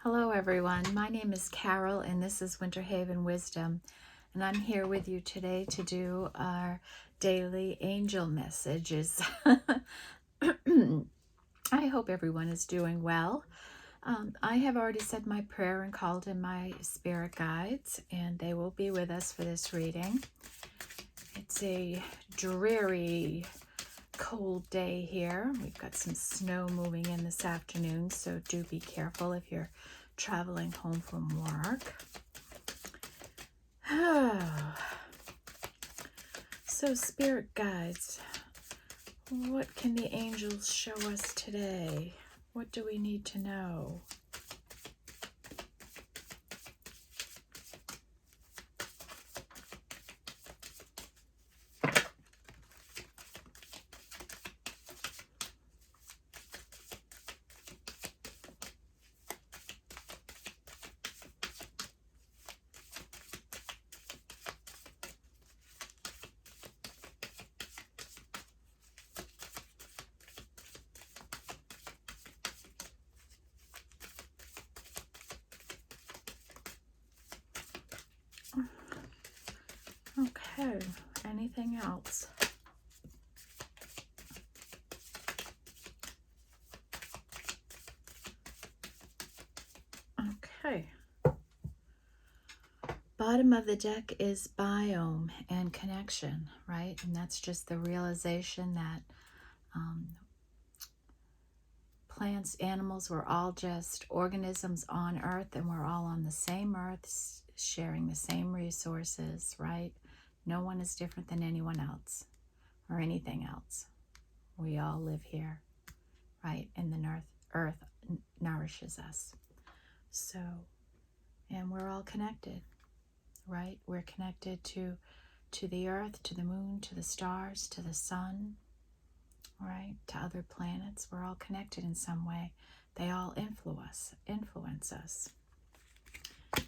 Hello everyone, my name is Carol and this is Winter Haven Wisdom, and I'm here with you today to do our daily angel messages. I hope everyone is doing well. I have already said my prayer and called in my spirit guides, and they will be with us for this reading. It's a dreary, cold day here. We've got some snow moving in this afternoon, so do be careful if you're traveling home from work. So spirit guides, what can the angels show us today? What do we need to know? Okay, anything else? Okay. Bottom of the deck is biome and connection, right? And that's just the realization that plants, animals, we're all just organisms on Earth, and we're all on the same Earth, sharing the same resources, right? No one is different than anyone else or anything else. We all live here, right? And the earth nourishes us. So, and we're all connected, right? We're connected to the earth, to the moon, to the stars, to the sun, right? To other planets. We're all connected in some way. They all influence us.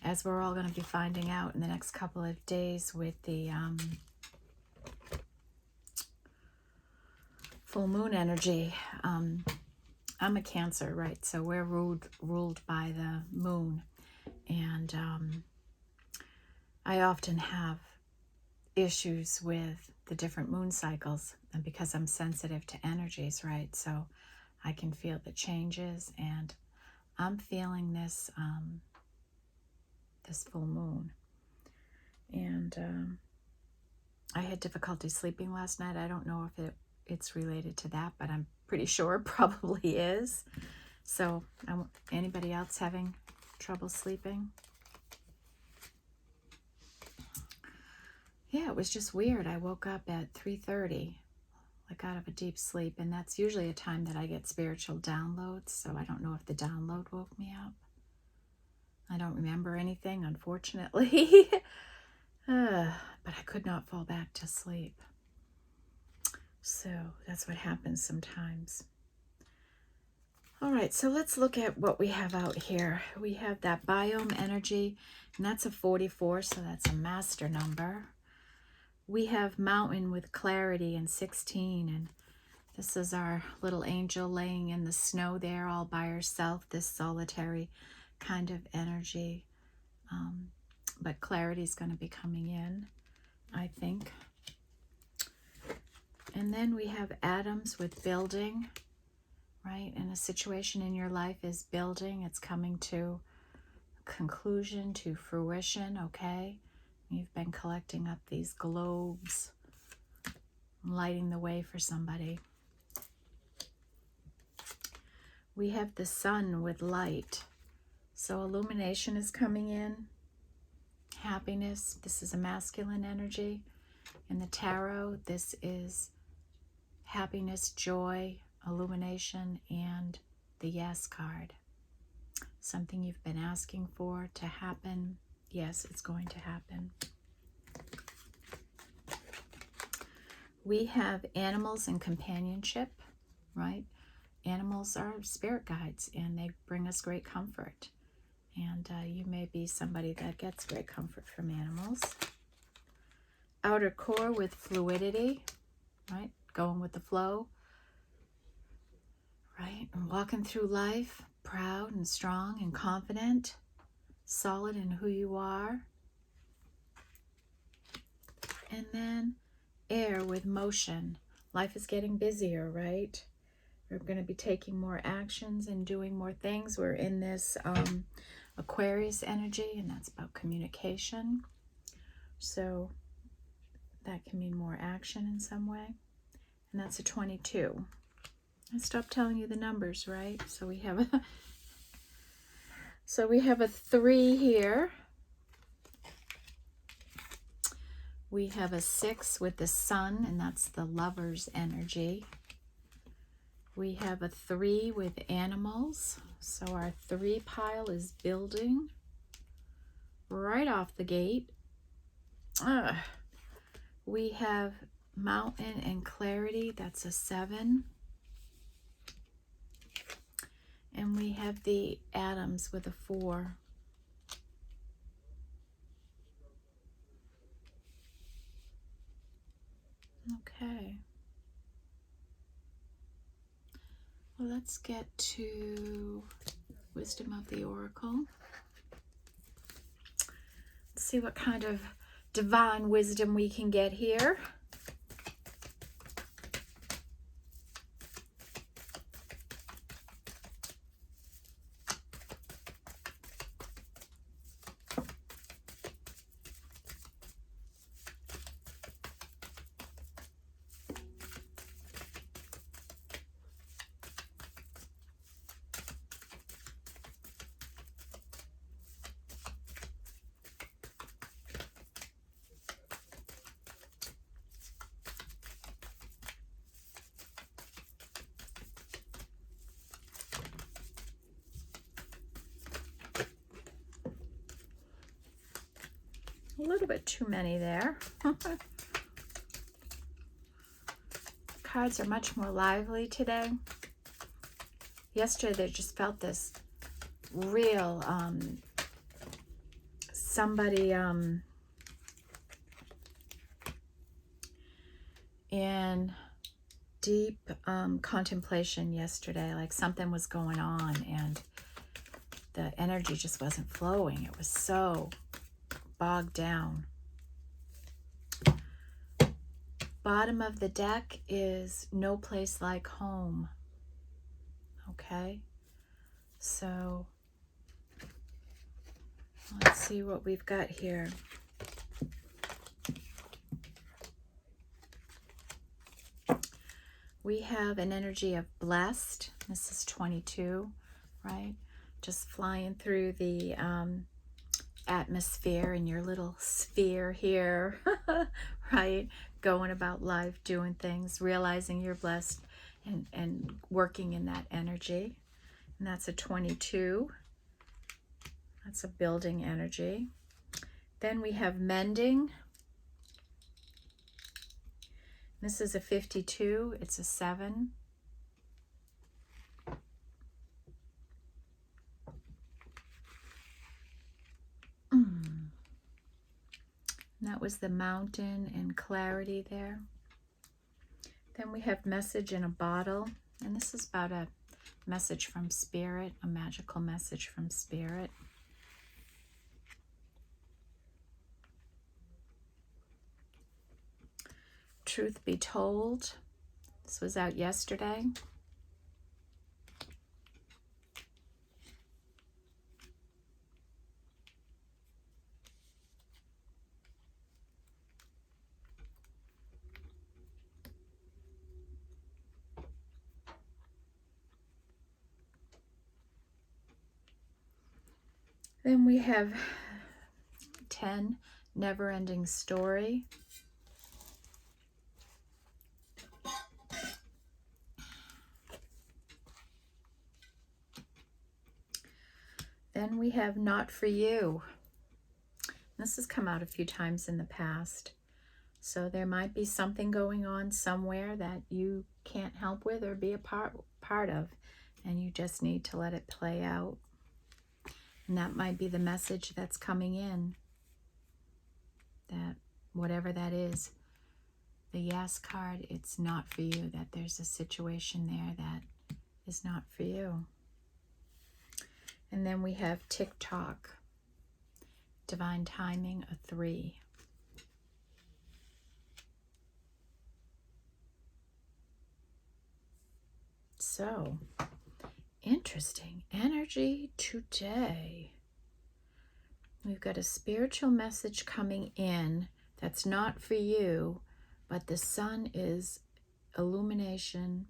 As we're all going to be finding out in the next couple of days with the full moon energy. I'm a Cancer, right? So we're ruled by the moon. And I often have issues with the different moon cycles, and because I'm sensitive to energies, right? So I can feel the changes, and I'm feeling this this full moon. And I had difficulty sleeping last night. I don't know if it's related to that, but I'm pretty sure it probably is. So anybody else having trouble sleeping? Yeah, it was just weird. I woke up at 3:30, like out of a deep sleep, and that's usually a time that I get spiritual downloads, so I don't know if the download woke me up. I don't remember anything, unfortunately, but I could not fall back to sleep. So that's what happens sometimes. All right, so let's look at what we have out here. We have that biome energy, and that's a 44, so that's a master number. We have mountain with clarity and 16, and this is our little angel laying in the snow there all by herself, this solitary kind of energy. But clarity is going to be coming in, I think. And then we have atoms with building, right? And a situation in your life is building. It's coming to conclusion, to fruition, okay? You've been collecting up these globes, lighting the way for somebody. We have the sun with light. So illumination is coming in. Happiness, this is a masculine energy. In the tarot, this is happiness, joy, illumination, and the yes card. Something you've been asking for to happen. Yes, it's going to happen. We have animals and companionship, right? Animals are spirit guides, and they bring us great comfort. And you may be somebody that gets great comfort from animals. Outer core with fluidity, right? Going with the flow, right? And walking through life, proud and strong and confident, solid in who you are. And then air with motion. Life is getting busier, right? We're going to be taking more actions and doing more things. We're in this Aquarius energy, and that's about communication. So that can mean more action in some way. And that's a 22. I stopped telling you the numbers, right? So we have a 3 here. We have a 6 with the sun, and that's the lover's energy. We have a 3 with animals. So our 3 pile is building right off the gate. We have mountain and clarity. That's a 7. And we have the atoms with a 4. Okay. Well, let's get to Wisdom of the Oracle. Let's see what kind of divine wisdom we can get here. A little bit too many there. Cards are much more lively today. Yesterday they just felt this real somebody in deep contemplation yesterday, like something was going on and the energy just wasn't flowing. It was so bogged down. Bottom of the deck is no place like home. Okay, so let's see what we've got here. We have an energy of blessed. This is 22, right? Just flying through the atmosphere in your little sphere here, right? Going about life, doing things, realizing you're blessed and working in that energy. And that's a 22. That's a building energy. Then we have mending. This is a 52. It's a 7. That was the mountain and clarity there. Then we have message in a bottle. And this is about a message from Spirit, a magical message from Spirit. Truth be told, this was out yesterday. Then we have 10, never-ending story. Then we have not for you. This has come out a few times in the past. So there might be something going on somewhere that you can't help with or be a part of, and you just need to let it play out. And that might be the message that's coming in, that whatever that is, the yes card, it's not for you, that there's a situation there that is not for you. And then we have TikTok, divine timing, a 3. So, interesting energy today. We've got a spiritual message coming in that's not for you, but the sun is illumination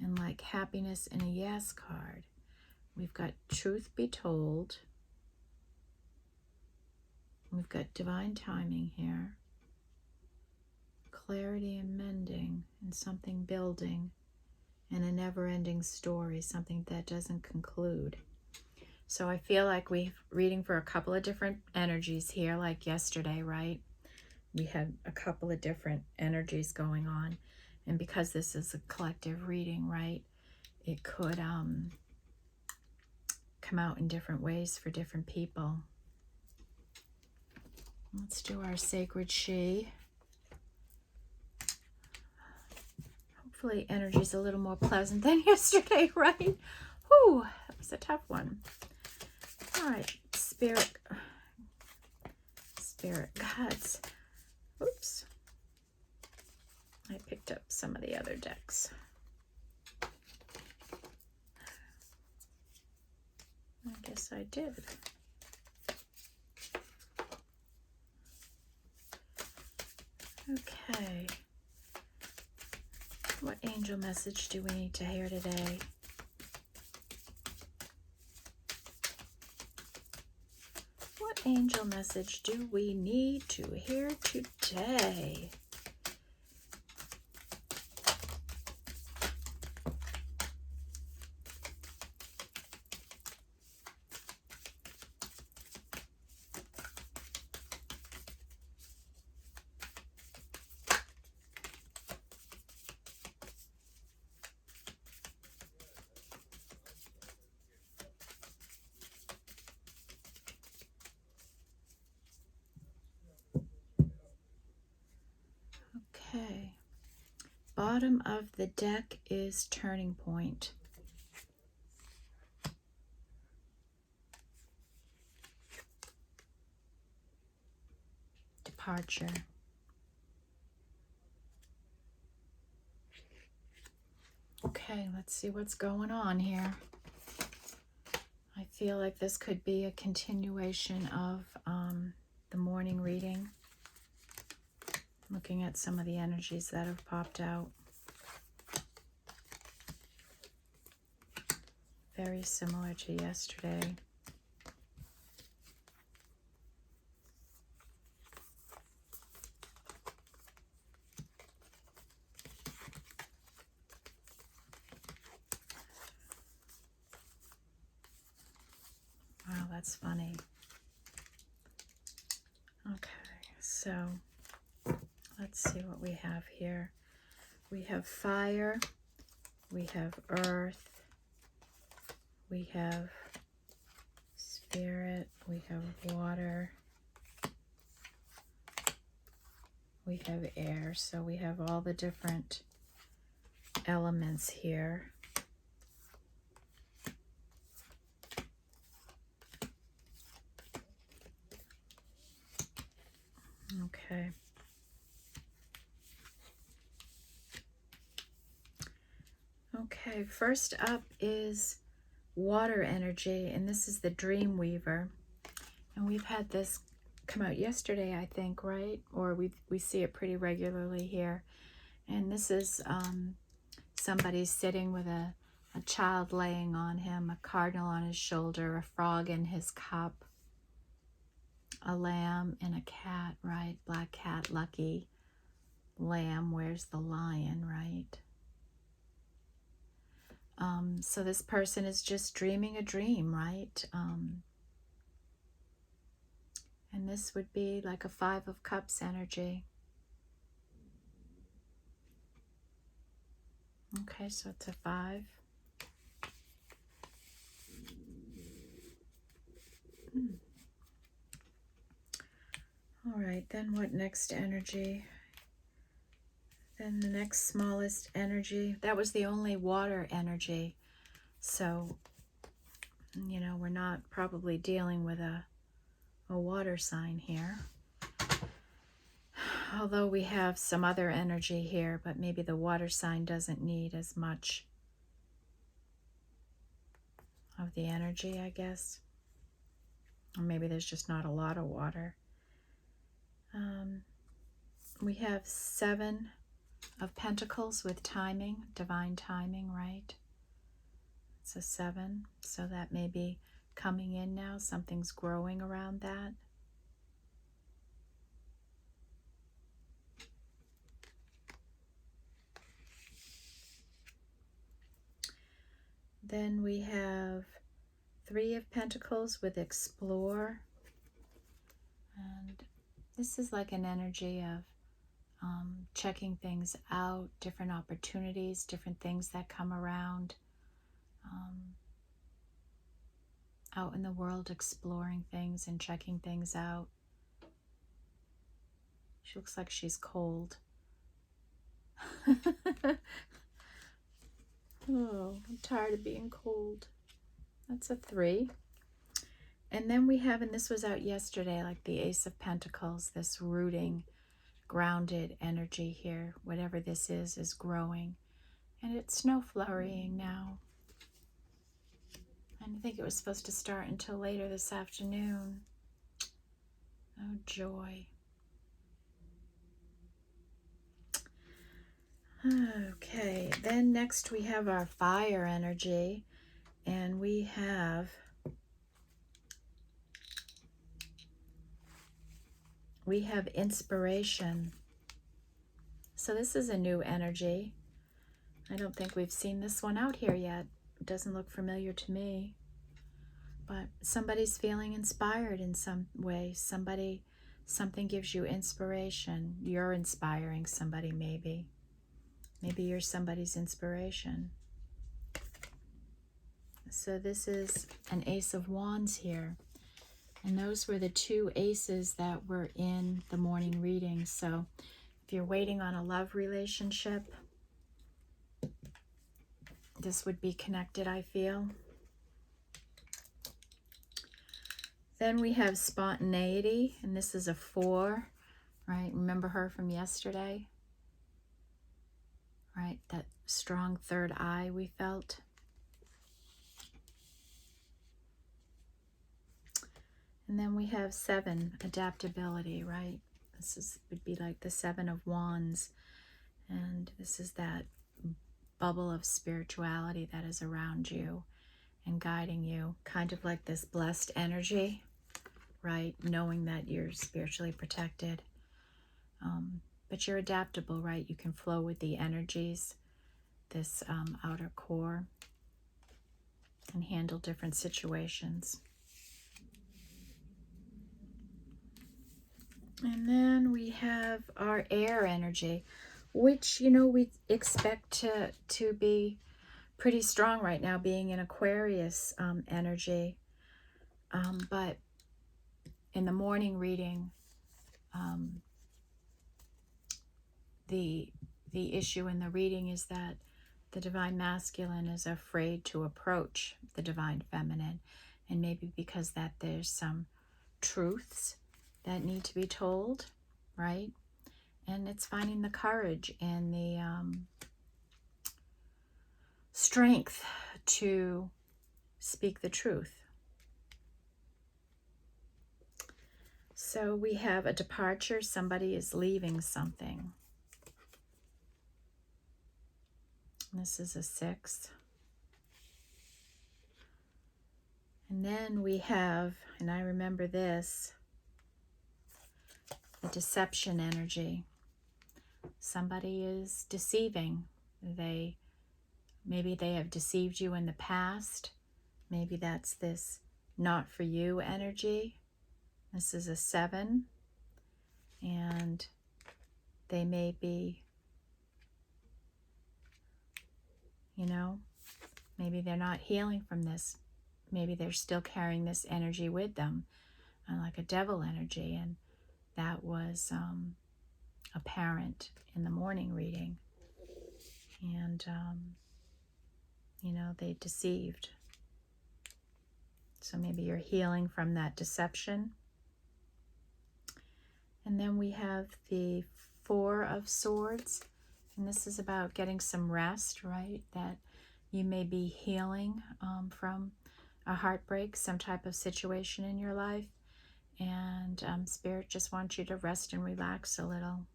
and like happiness in a yes card. We've got truth be told. We've got divine timing here. Clarity and mending, and something building, and a never-ending story, something that doesn't conclude. So I feel like we're reading for a couple of different energies here, like yesterday, right? We had a couple of different energies going on. And because this is a collective reading, right, it could come out in different ways for different people. Let's do our sacred she. Hopefully energy's a little more pleasant than yesterday, right? Whew, that was a tough one. All right, spirit guides. Oops. I picked up some of the other decks. I guess I did. Okay. What angel message do we need to hear today? What angel message do we need to hear today? Okay. Bottom of the deck is turning point. Departure. Okay, let's see what's going on here. I feel like this could be a continuation of the morning reading. Looking at some of the energies that have popped out. Very similar to yesterday. Wow, that's funny. Okay, so let's see what we have here. We have fire, we have earth, we have spirit, we have water, we have air. So we have all the different elements here. Okay. Okay, first up is water energy, and this is the Dream Weaver. And we've had this come out yesterday, I think, right? Or we see it pretty regularly here. And this is somebody sitting with a child laying on him, a cardinal on his shoulder, a frog in his cup, a lamb and a cat, right? Black cat, lucky. Lamb, where's the lion, right? So this person is just dreaming a dream, right? And this would be like a 5 of Cups energy. Okay, so it's a 5. All right, then what next energy? Then the next smallest energy, that was the only water energy. So You know, we're not probably dealing with a water sign here. Although we have some other energy here, but maybe the water sign doesn't need as much of the energy, I guess. Or maybe there's just not a lot of water. We have 7 of Pentacles with timing, divine timing, right? It's a 7, so that may be coming in now. Something's growing around that. Then we have 3 of Pentacles with explore. And this is like an energy of checking things out, different opportunities, different things that come around. Out in the world exploring things and checking things out. She looks like she's cold. Oh, I'm tired of being cold. That's a 3. And then we have, and this was out yesterday, like the Ace of Pentacles, this rooting, grounded energy here. Whatever this is growing. And it's snow flurrying now. I didn't think it was supposed to start until later this afternoon. Oh, joy. Okay, then next we have our fire energy, and we have inspiration. So this is a new energy. I don't think we've seen this one out here yet. It doesn't look familiar to me. But somebody's feeling inspired in some way. Something gives you inspiration. You're inspiring somebody maybe. Maybe you're somebody's inspiration. So this is an Ace of Wands here. And those were the 2 aces that were in the morning reading. So if you're waiting on a love relationship, this would be connected, I feel. Then we have spontaneity, and this is a 4, right? Remember her from yesterday? Right, that strong third eye we felt. And then we have 7, adaptability, right? This would be like the 7 of Wands. And this is that bubble of spirituality that is around you and guiding you. Kind of like this blessed energy, right? Knowing that you're spiritually protected. But you're adaptable, right? You can flow with the energies, this outer core, and handle different situations. And then we have our air energy, which, you know, we expect to be pretty strong right now, being in Aquarius energy. But in the morning reading, the issue in the reading is that the divine masculine is afraid to approach the divine feminine, and maybe because that there's some truths that need to be told, right? And it's finding the courage and the strength to speak the truth. So we have a departure. Somebody is leaving something. This is a 6. And then we have, and I remember this, the deception energy. Somebody is deceiving. Maybe they have deceived you in the past. Maybe that's this not for you energy. This is a 7. And they may be, you know, maybe they're not healing from this. Maybe they're still carrying this energy with them, like a devil energy. And that was apparent in the morning reading. And, you know, they deceived. So maybe you're healing from that deception. And then we have the Four of Swords. And this is about getting some rest, right? That you may be healing from a heartbreak, some type of situation in your life. And Spirit just wants you to rest and relax a little.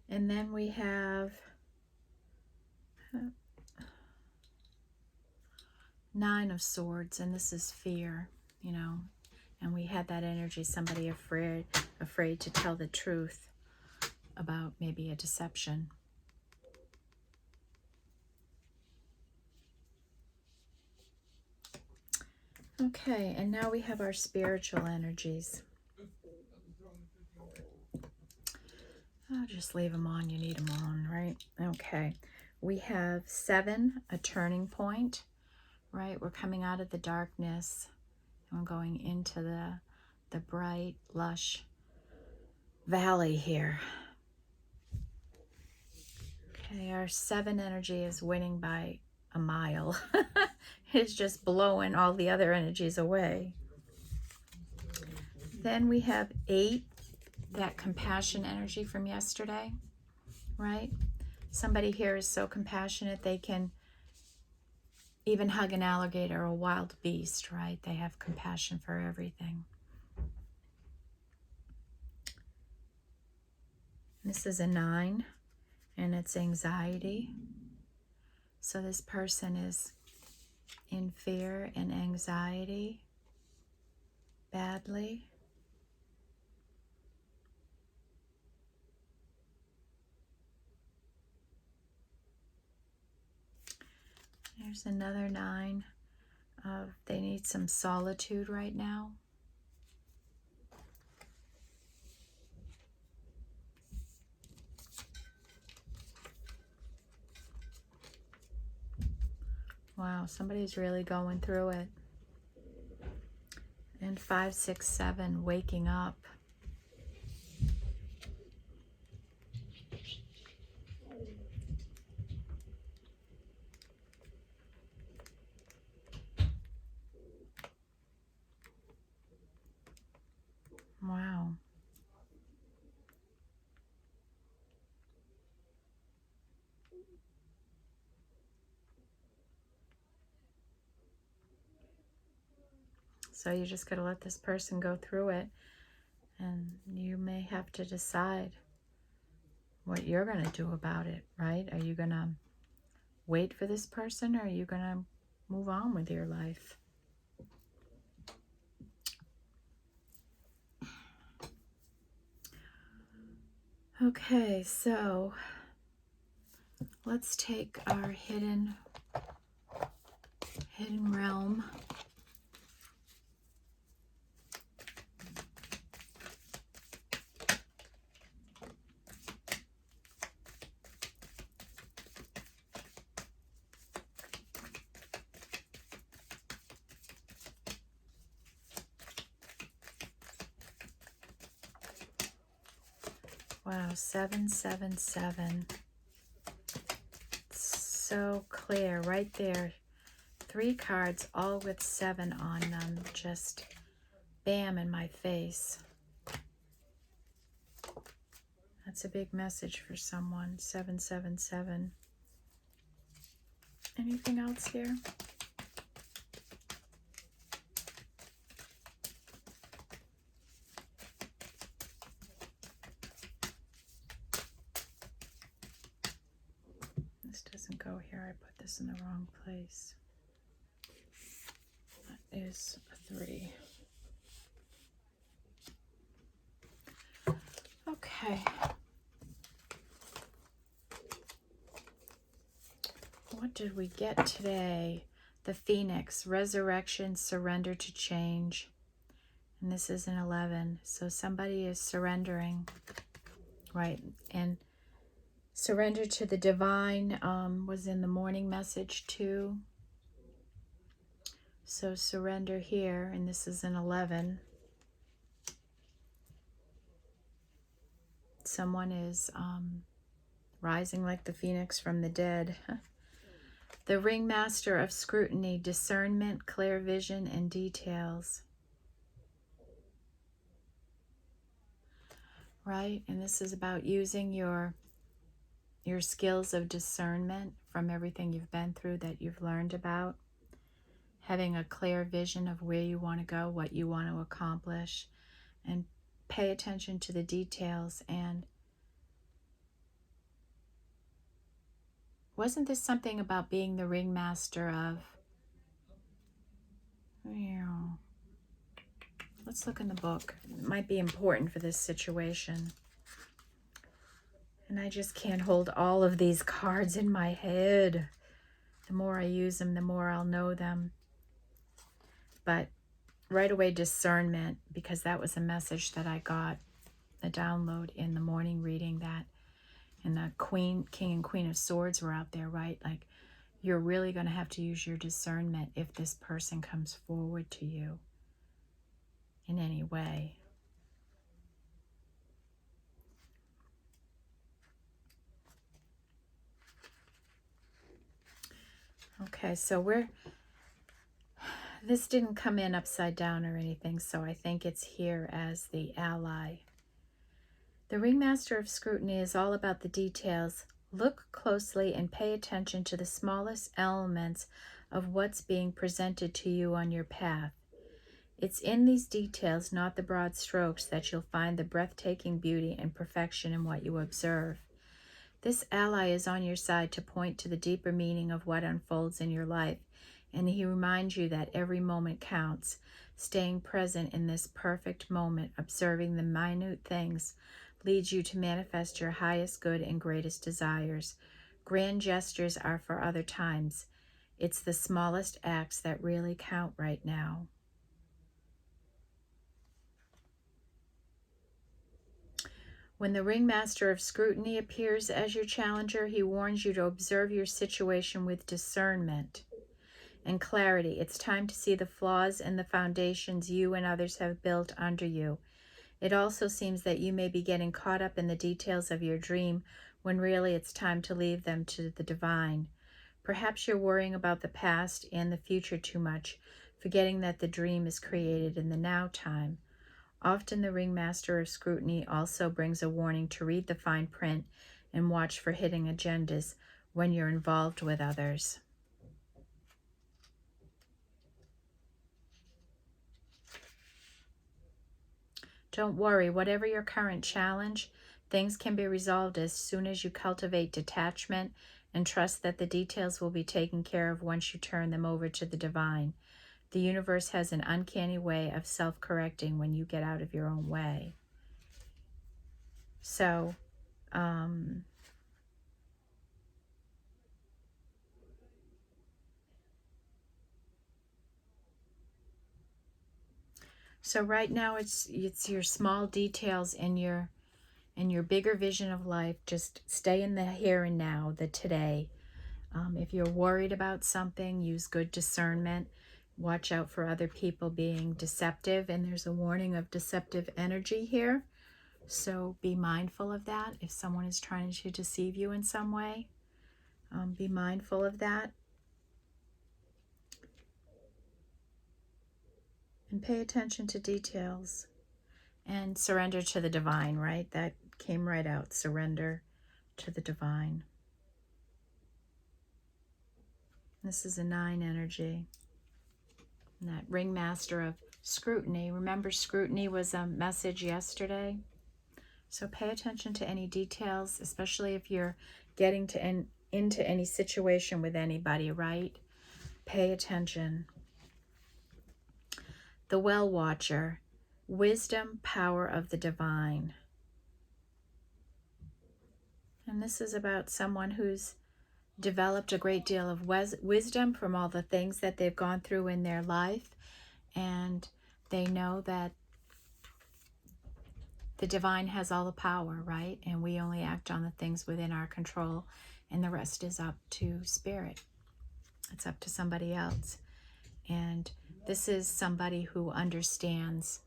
And then we have Nine of Swords, and this is fear, you know. And we had that energy, somebody afraid to tell the truth about maybe a deception. Okay, and now we have our spiritual energies. I'll just leave them on. You need them on, right? Okay. We have 7, a turning point, right? We're coming out of the darkness and we're going into the bright, lush valley here. Okay, our 7 energy is winning by a mile. It's just blowing all the other energies away. Then we have 8, that compassion energy from yesterday, right? Somebody here is so compassionate they can even hug an alligator or a wild beast, right? They have compassion for everything. This is a 9, and it's anxiety. So this person is in fear and anxiety badly. There's another 9 of they need some solitude right now. Wow, somebody's really going through it. And 5, 6, 7, waking up. Wow. So you just got to let this person go through it, and you may have to decide what you're going to do about it, right? Are you going to wait for this person, or are you going to move on with your life? Okay, so let's take our hidden realm. Wow, 7, 7, 7. So clear right there. 3 cards, all with 7 on them. Just bam in my face. That's a big message for someone. 7, 7, 7. Anything else here? This doesn't go here. I put this in the wrong place. That is a 3. Okay. What did we get today? The Phoenix, resurrection, surrender to change. And this is an 11. So somebody is surrendering, right? And surrender to the divine was in the morning message too. So surrender here, and this is an 11. Someone is rising like the phoenix from the dead. The ringmaster of scrutiny, discernment, clear vision, and details. Right? And this is about using your skills of discernment from everything you've been through that you've learned about. Having a clear vision of where you want to go, what you want to accomplish, and pay attention to the details. And wasn't this something about being the ringmaster of, let's look in the book. It might be important for this situation. And I just can't hold all of these cards in my head. The more I use them, the more I'll know them. But right away, discernment, because that was a message that I got, a download in the morning reading, that, and the King and Queen of Swords were out there, right? Like, you're really going to have to use your discernment if this person comes forward to you in any way. Okay, so this didn't come in upside down or anything, so I think it's here as the ally. The ringmaster of scrutiny is all about the details. Look closely and pay attention to the smallest elements of what's being presented to you on your path. It's in these details, not the broad strokes, that you'll find the breathtaking beauty and perfection in what you observe. This ally is on your side to point to the deeper meaning of what unfolds in your life, and he reminds you that every moment counts. Staying present in this perfect moment, observing the minute things, leads you to manifest your highest good and greatest desires. Grand gestures are for other times. It's the smallest acts that really count right now. When the ringmaster of scrutiny appears as your challenger, he warns you to observe your situation with discernment and clarity. It's time to see the flaws in the foundations you and others have built under you. It also seems that you may be getting caught up in the details of your dream when really it's time to leave them to the divine. Perhaps you're worrying about the past and the future too much, forgetting that the dream is created in the now time. Often the ringmaster of scrutiny also brings a warning to read the fine print and watch for hidden agendas when you're involved with others. Don't worry, whatever your current challenge, things can be resolved as soon as you cultivate detachment and trust that the details will be taken care of once you turn them over to the divine. The universe has an uncanny way of self-correcting when you get out of your own way. So, right now it's your small details in your bigger vision of life. Just stay in the here and now, the today. If you're worried about something, use good discernment. Watch out for other people being deceptive, and there's a warning of deceptive energy here. So be mindful of that. If someone is trying to deceive you in some way, be mindful of that. And pay attention to details. And surrender to the divine, right? That came right out. Surrender to the divine. This is a 9 energy. And that ringmaster of scrutiny. Remember, scrutiny was a message yesterday. So pay attention to any details, especially if you're getting into any situation with anybody, right? Pay attention. The Well Watcher. Wisdom, power of the divine. And this is about someone who's developed a great deal of wisdom from all the things that they've gone through in their life, and they know that the divine has all the power, right? And we only act on the things within our control, and the rest is up to spirit. It's up to somebody else. And this is somebody who understands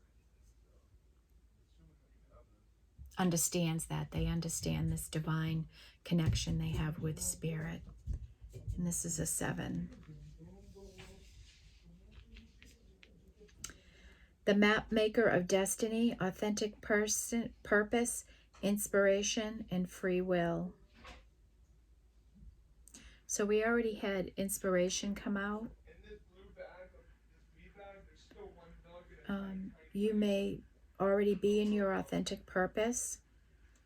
that. They understand this divine connection they have with spirit. And this is a 7. The map maker of destiny, authentic purpose, inspiration, and free will. So we already had inspiration come out. You may already be in your authentic purpose,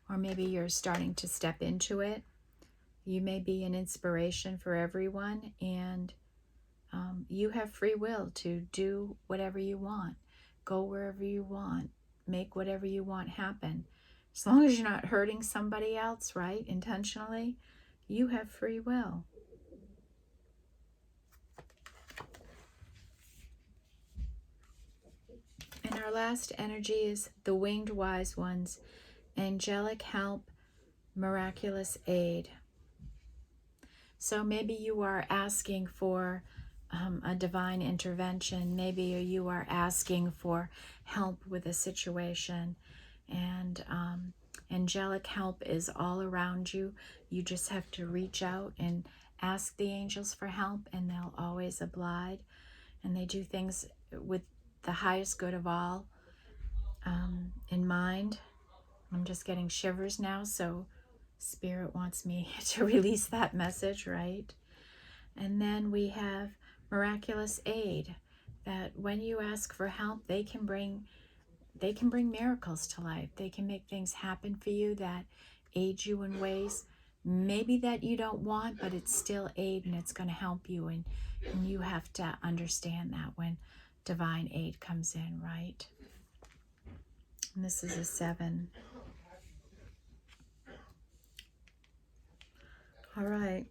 or maybe you're starting to step into it. You may be an inspiration for everyone, and you have free will to do whatever you want, go wherever you want, make whatever you want happen. As long as you're not hurting somebody else, right, intentionally, you have free will. And our last energy is the winged wise ones, angelic help, miraculous aid. So maybe you are asking for a divine intervention. Maybe you are asking for help with a situation, and angelic help is all around you. You just have to reach out and ask the angels for help, and they'll always oblige. And they do things with the highest good of all in mind. I'm just getting shivers now, so Spirit wants me to release that message, right? And then we have miraculous aid, that when you ask for help, they can bring miracles to life. They can make things happen for you that aid you in ways maybe that you don't want, but it's still aid and it's going to help you. And you have to understand that when divine aid comes in, right? And this is a 7. All right.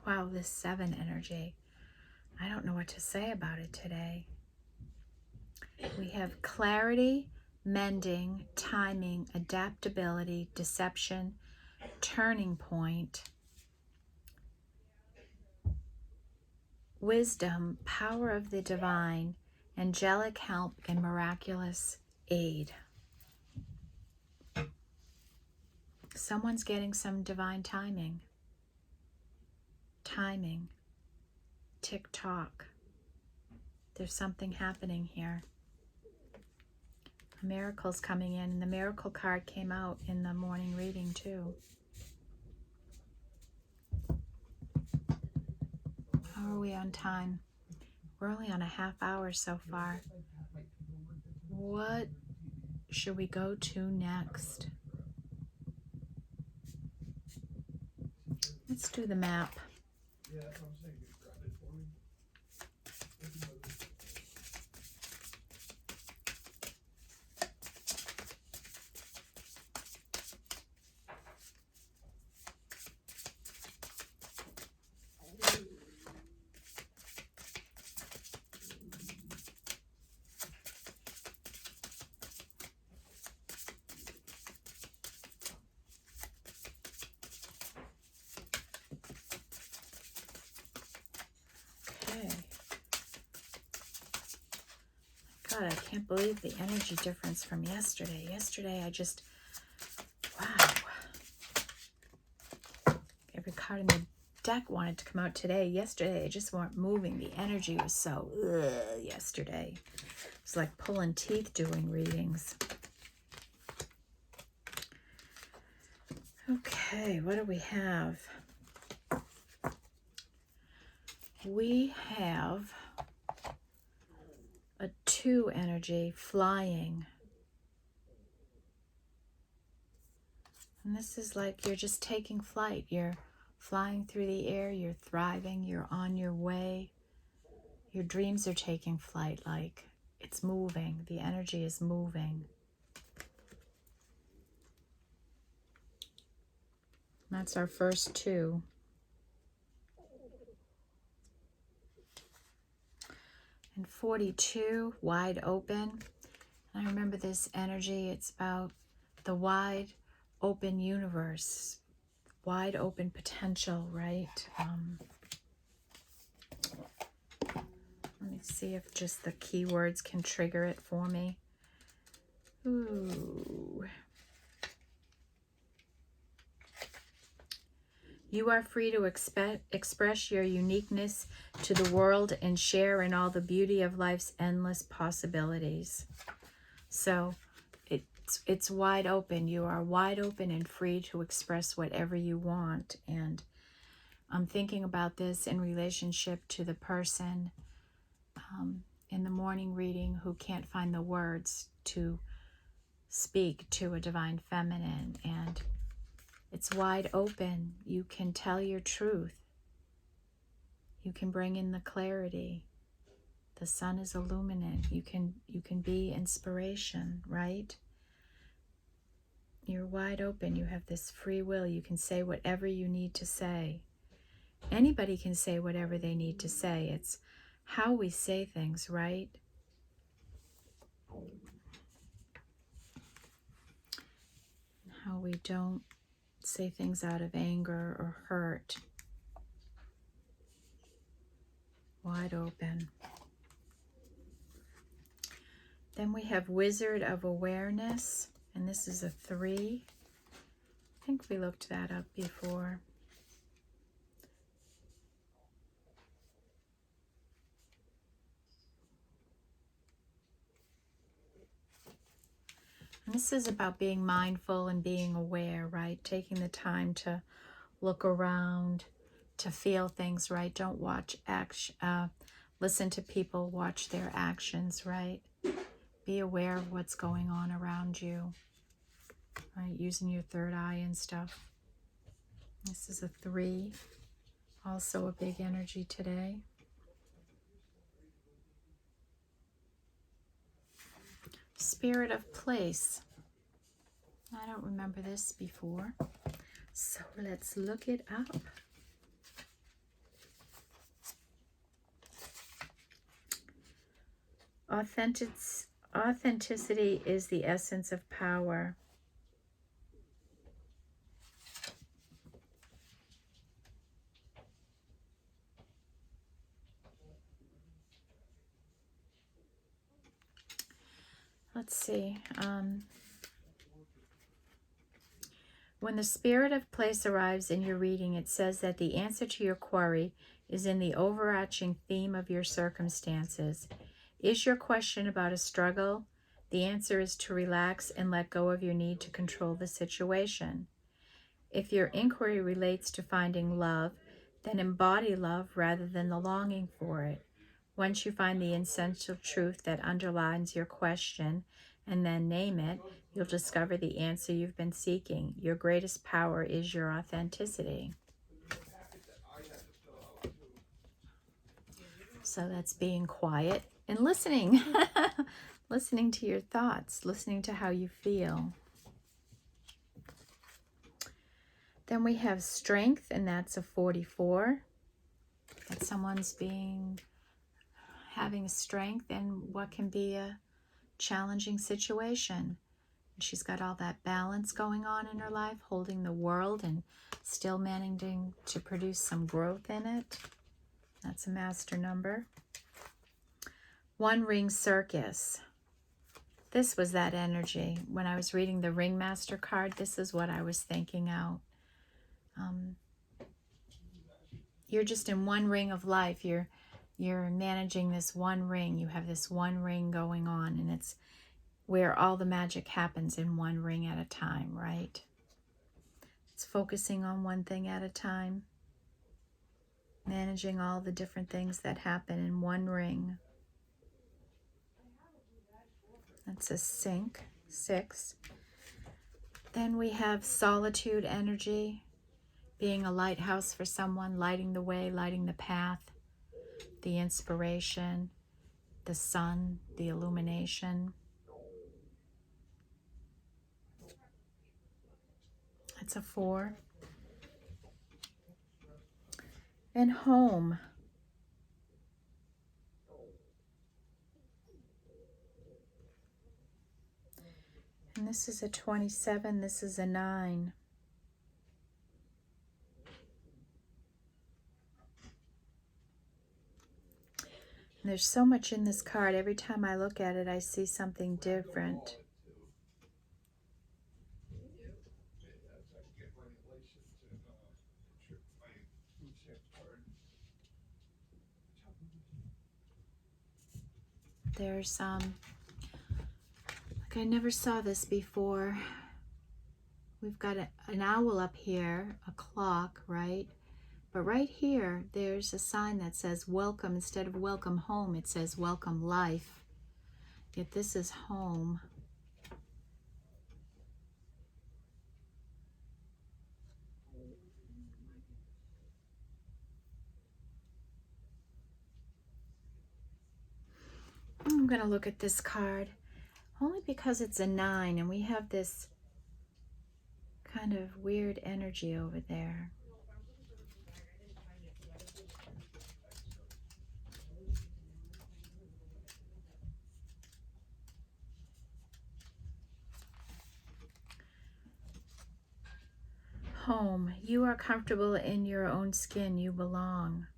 Wow, this 7 energy. I don't know what to say about it today. We have clarity, mending, timing, adaptability, deception, turning point, wisdom, power of the divine, angelic help, and miraculous aid. Someone's getting some divine timing. Timing. Tick-tock. There's something happening here. A miracle's coming in, and the miracle card came out in the morning reading too. How are we on time? We're only on a half hour so far. What should we go to next? Let's do the map. God, I can't believe the energy difference from yesterday. Yesterday, I just, wow. Every card in the deck wanted to come out today. Yesterday, they just weren't moving. The energy was so, yesterday. It's like pulling teeth doing readings. Okay, what do we have? We have a 2 energy, flying. And this is like you're just taking flight. You're flying through the air. You're thriving. You're on your way. Your dreams are taking flight, like it's moving. The energy is moving. That's our first 2. And 42, wide open. And I remember this energy. It's about the wide open universe, wide open potential, right? Let me see if just the keywords can trigger it for me. Ooh. You are free to express your uniqueness to the world and share in all the beauty of life's endless possibilities. So it's wide open. You are wide open and free to express whatever you want. And I'm thinking about this in relationship to the person in the morning reading who can't find the words to speak to a divine feminine. And it's wide open. You can tell your truth. You can bring in the clarity. The sun is illuminant. You can be inspiration, right? You're wide open. You have this free will. You can say whatever you need to say. Anybody can say whatever they need to say. It's how we say things, right? How we don't say things out of anger or hurt. Wide open. Then we have Wizard of Awareness, and this is a 3. I think we looked that up before. And this is about being mindful and being aware, right? Taking the time to look around, to feel things, right? Don't watch listen to people, watch their actions, right? Be aware of what's going on around you, right? Using your third eye and stuff. This is a 3, also a big energy today. Spirit of Place. I don't remember this before, so let's look it up. Authenticity is the essence of power. Let's see. When the spirit of place arrives in your reading, it says that the answer to your query is in the overarching theme of your circumstances. Is your question about a struggle? The answer is to relax and let go of your need to control the situation. If your inquiry relates to finding love, then embody love rather than the longing for it. Once you find the essential truth that underlines your question and then name it, you'll discover the answer you've been seeking. Your greatest power is your authenticity. So that's being quiet and listening. Listening to your thoughts, listening to how you feel. Then we have Strength, and that's a 44. That someone's having strength in what can be a challenging situation. And she's got all that balance going on in her life, holding the world and still managing to produce some growth in it. That's a master number. One Ring Circus. This was that energy. When I was reading the Ringmaster card, this is what I was thinking out. You're just in one ring of life. You're managing this one ring. You have this one ring going on, and it's where all the magic happens in one ring at a time, right? It's focusing on one thing at a time, managing all the different things that happen in one ring. That's a Sync, 6. Then we have Solitude energy, being a lighthouse for someone, lighting the way, lighting the path, the inspiration, the sun, the illumination. That's a 4. And Home. And this is a 27, this is a 9. And there's so much in this card. Every time I look at it, I see something different. There's, like I never saw this before. We've got an owl up here, a clock, right? But right here, there's a sign that says welcome. Instead of welcome home, it says welcome life. Yet this is home. I'm going to look at this card only because it's a 9 and we have this kind of weird energy over there. Home. You are comfortable in your own skin. You belong.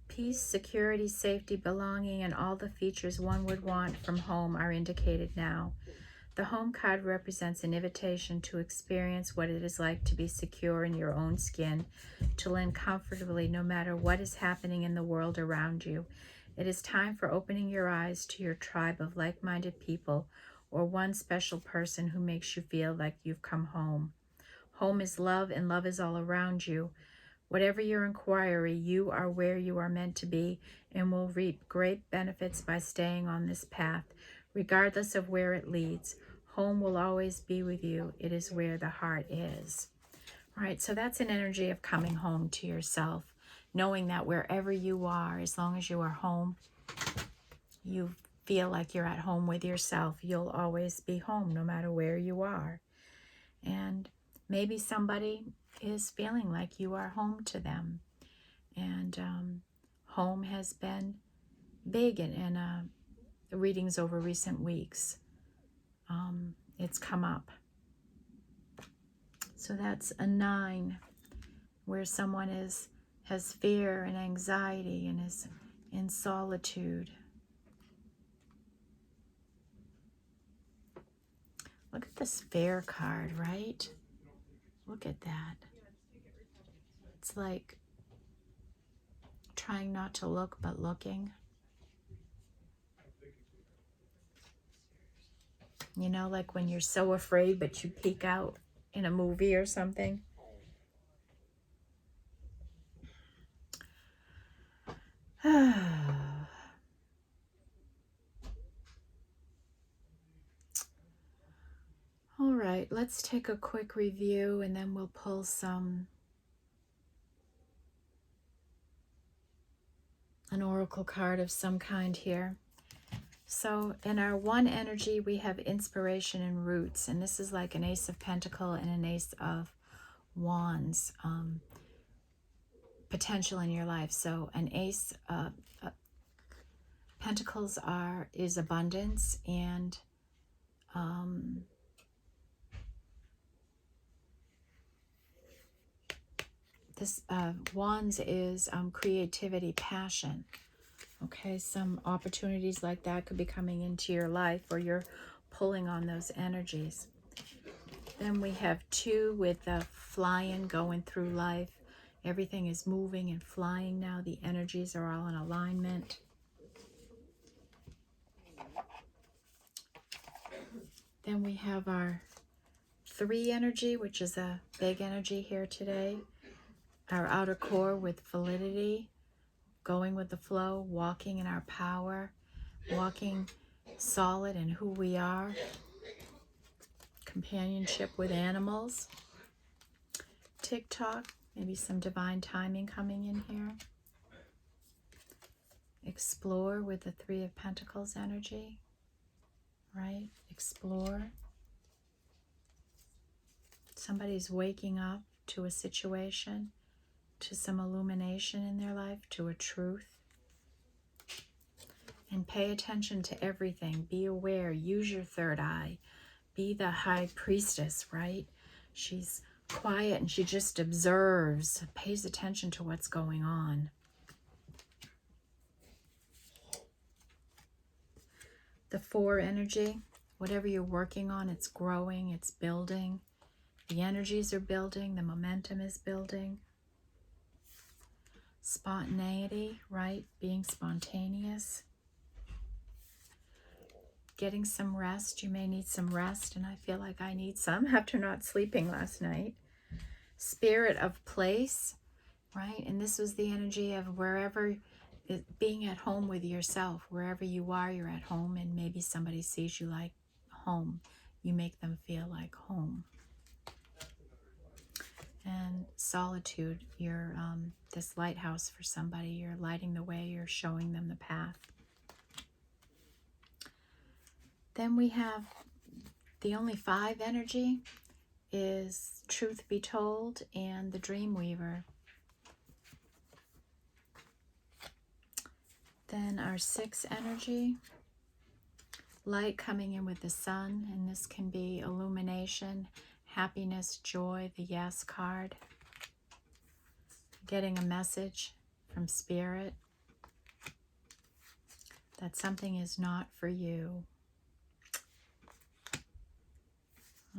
Peace, security, safety, belonging, and all the features one would want from home are indicated now. The home card represents an invitation to experience what it is like to be secure in your own skin, to live comfortably no matter what is happening in the world around you. It is time for opening your eyes to your tribe of like-minded people or one special person who makes you feel like you've come home. Home is love, and love is all around you. Whatever your inquiry, you are where you are meant to be and will reap great benefits by staying on this path, regardless of where it leads. Home will always be with you. It is where the heart is. All right, so that's an energy of coming home to yourself, knowing that wherever you are, as long as you are home, you feel like you're at home with yourself. You'll always be home no matter where you are. And maybe somebody is feeling like you are home to them. And home has been big in the readings over recent weeks. It's come up. So that's a 9, where someone has fear and anxiety and is in solitude. Look at this fair card, right? Look at that. It's like trying not to look, but looking. You know, like when you're so afraid, but you peek out in a movie or something. All right, let's take a quick review and then we'll pull an oracle card of some kind here. So in our 1 energy, we have inspiration and roots, and this is like an Ace of Pentacles and an Ace of Wands potential in your life. So an Ace of Pentacles is abundance, and this Wands is creativity, passion. Okay, some opportunities like that could be coming into your life, or you're pulling on those energies. Then we have 2 with the flying, going through life. Everything is moving and flying now. The energies are all in alignment. Then we have our 3 energy, which is a big energy here today. Our outer core with validity, going with the flow, walking in our power, walking solid in who we are. Companionship with animals. TikTok, maybe some divine timing coming in here. Explore with the 3 of Pentacles energy, right? Explore. Somebody's waking up to a situation, to some illumination in their life, to a truth. And pay attention to everything. Be aware. Use your 3rd eye. Be the high priestess, right? She's quiet and she just observes, pays attention to what's going on. The 4 energy, whatever you're working on, it's growing, it's building. The energies are building, the momentum is building. Spontaneity, right? Being spontaneous. getting some rest. You may need some rest, and I feel like I need some after not sleeping last night. Spirit of place, right? And this was the energy of wherever, being at home with yourself. Wherever you are, you're at home, and maybe somebody sees you like home. You make them feel like home. And solitude, you're this lighthouse for somebody. You're lighting the way, you're showing them the path. Then we have the only 5 energy is Truth Be Told and the Dreamweaver. Then our 6 energy, light coming in with the sun, and this can be illumination, happiness, joy, the Yes card. Getting a message from Spirit that something is not for you.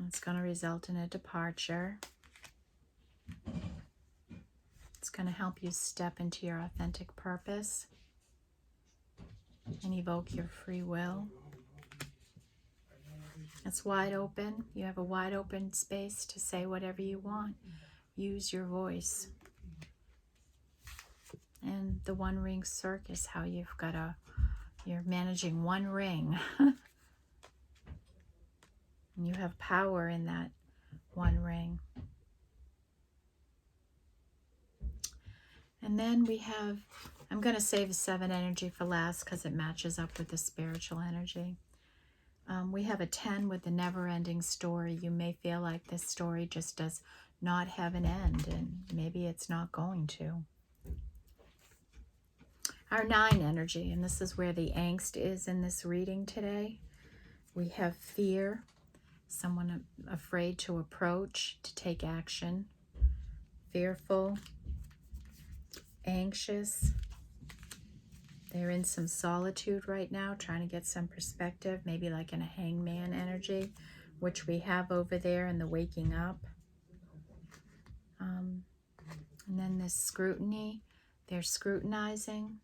It's going to result in a departure. It's going to help you step into your authentic purpose and evoke your free will. It's wide open. You have a wide open space to say whatever you want. Use your voice. And the one ring circus, how you've got you're managing one ring. And you have power in that one ring. And then we have, I'm going to save a 7 energy for last because it matches up with the spiritual energy. We have a 10 with the never-ending story. You may feel like this story just does not have an end, and maybe it's not going to. Our 9 energy, and this is where the angst is in this reading today. We have fear, someone afraid to approach, to take action, fearful, anxious. They're in some solitude right now, trying to get some perspective, maybe like in a hangman energy, which we have over there in the waking up. And then this scrutiny, they're scrutinizing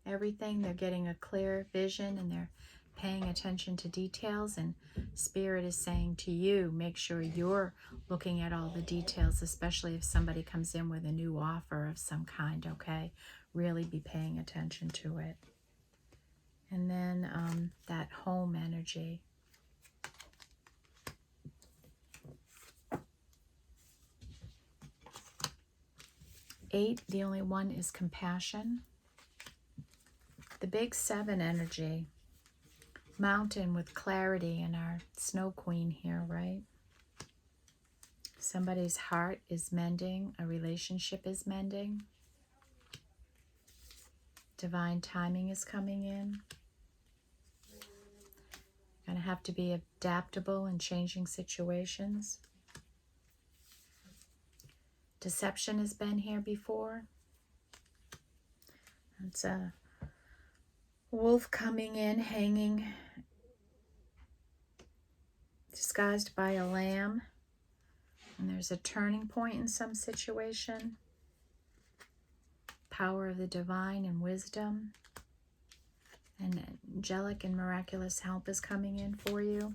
everything. They're getting a clear vision, and they're paying attention to details. And Spirit is saying to you, make sure you're looking at all the details, especially if somebody comes in with a new offer of some kind, okay? Really be paying attention to it. And then that home energy. Eight, the only one is compassion. The big 7 energy, mountain with clarity, and our snow queen here, right? Somebody's heart is mending, a relationship is mending. Divine timing is coming in. You're going to have to be adaptable in changing situations. Deception has been here before. It's a wolf coming in, hanging, disguised by a lamb. And there's a turning point in some situation. Power of the divine and wisdom. And angelic and miraculous help is coming in for you.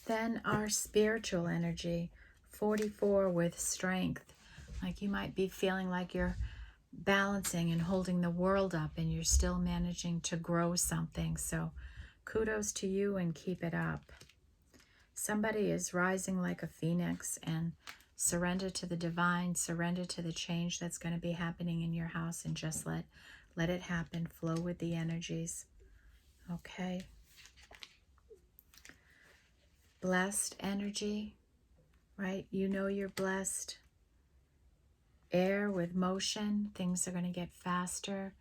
Then our spiritual energy, 44 with strength. Like you might be feeling like you're balancing and holding the world up, and you're still managing to grow something. So kudos to you, and keep it up. Somebody is rising like a phoenix, and surrender to the divine, surrender to the change that's going to be happening in your house, and just let it happen. Flow with the energies. Okay. Blessed energy, right? You know you're blessed. Air with motion, things are going to get faster.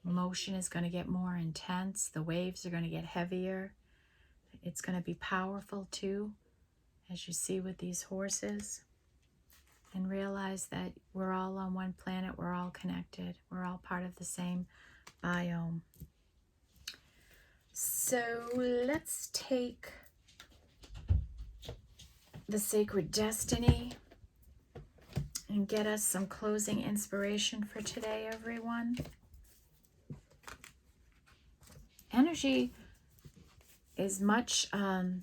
Motion is going to get more intense. The waves are going to get heavier. It's going to be powerful too, as you see with these horses. And realize that we're all on one planet. We're all connected. We're all part of the same biome. So let's take the Sacred Destiny and get us some closing inspiration for today, everyone. energy is much calmer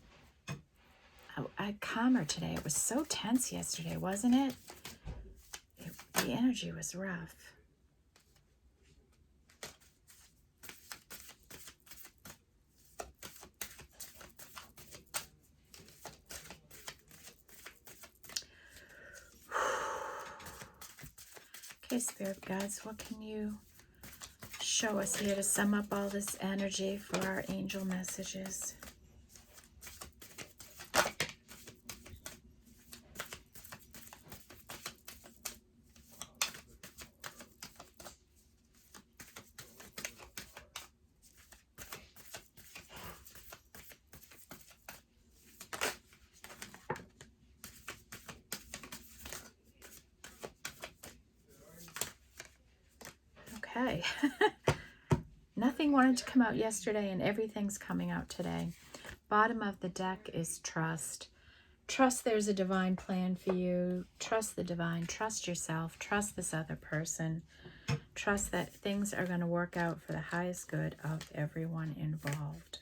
today. It was so tense yesterday, wasn't it? The energy was rough. Okay, Spirit Guides, what can you show us here to sum up all this energy for our angel messages? Okay. Nothing wanted to come out yesterday and everything's coming out today. Bottom of the deck is trust. Trust there's a divine plan for you. Trust the divine. Trust yourself. Trust this other person. Trust that things are going to work out for the highest good of everyone involved.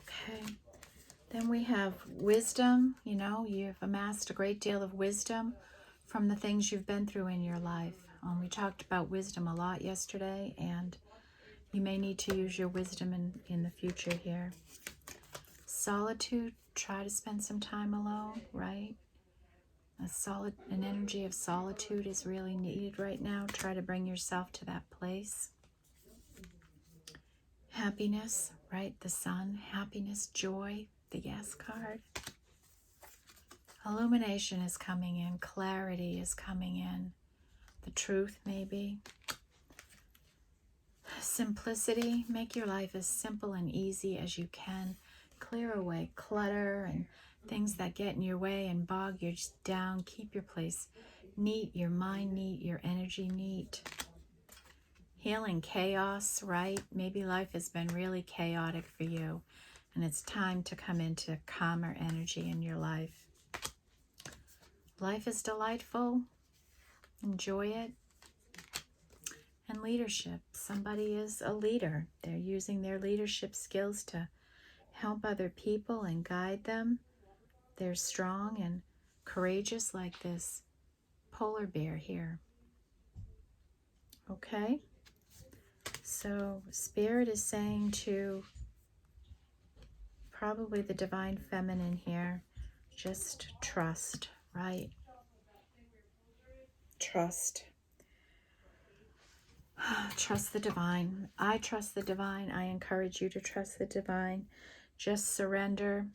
Okay. Then we have wisdom. You know, you've amassed a great deal of wisdom from the things you've been through in your life. We talked about wisdom a lot yesterday, and you may need to use your wisdom in the future here. Solitude, try to spend some time alone, right? An energy of solitude is really needed right now. Try to bring yourself to that place. Happiness, right? The sun, happiness, joy, the yes card. Illumination is coming in. Clarity is coming in. The truth, maybe. Simplicity, make your life as simple and easy as you can. Clear away clutter and things that get in your way and bog you down. Keep your place neat, your mind neat, your energy neat. Healing chaos, right? Maybe life has been really chaotic for you, and it's time to come into calmer energy in your life. Life is delightful. Enjoy it. And leadership. Somebody is a leader. They're using their leadership skills to help other people and guide them. They're strong and courageous like this polar bear here. Okay? So Spirit is saying to probably the divine feminine here, just trust, right? Trust. Trust the divine. I trust the divine. I encourage you to trust the divine. Just surrender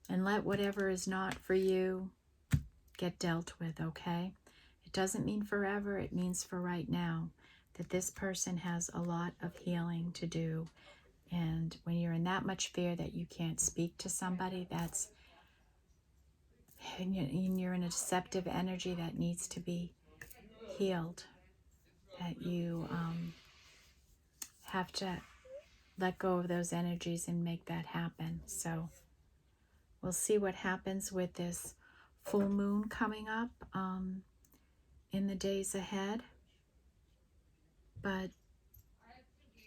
and let whatever is not for you get dealt with, okay? It doesn't mean forever. It means for right now, that this person has a lot of healing to do. And when you're in that much fear that you can't speak to somebody, and you're in a deceptive energy that needs to be healed, that you have to let go of those energies and make that happen. So we'll see what happens with this full moon coming up in the days ahead. But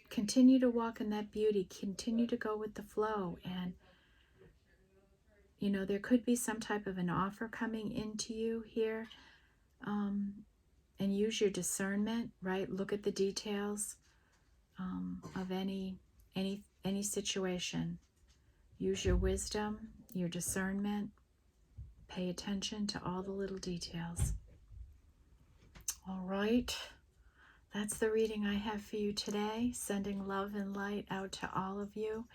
continue to walk in that beauty. Continue to go with the flow. And, you know, there could be some type of an offer coming into you here. And use your discernment, right? Look at the details of any situation. Use your wisdom, your discernment. Pay attention to all the little details. All right. That's the reading I have for you today. Sending love and light out to all of you.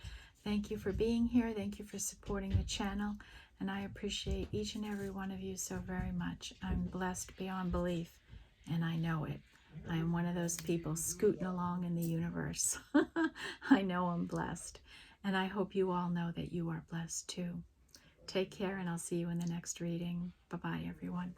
Thank you for being here. Thank you for supporting the channel. And I appreciate each and every one of you so very much. I'm blessed beyond belief, and I know it. I am one of those people scooting along in the universe. I know I'm blessed. And I hope you all know that you are blessed too. Take care, and I'll see you in the next reading. Bye-bye, everyone.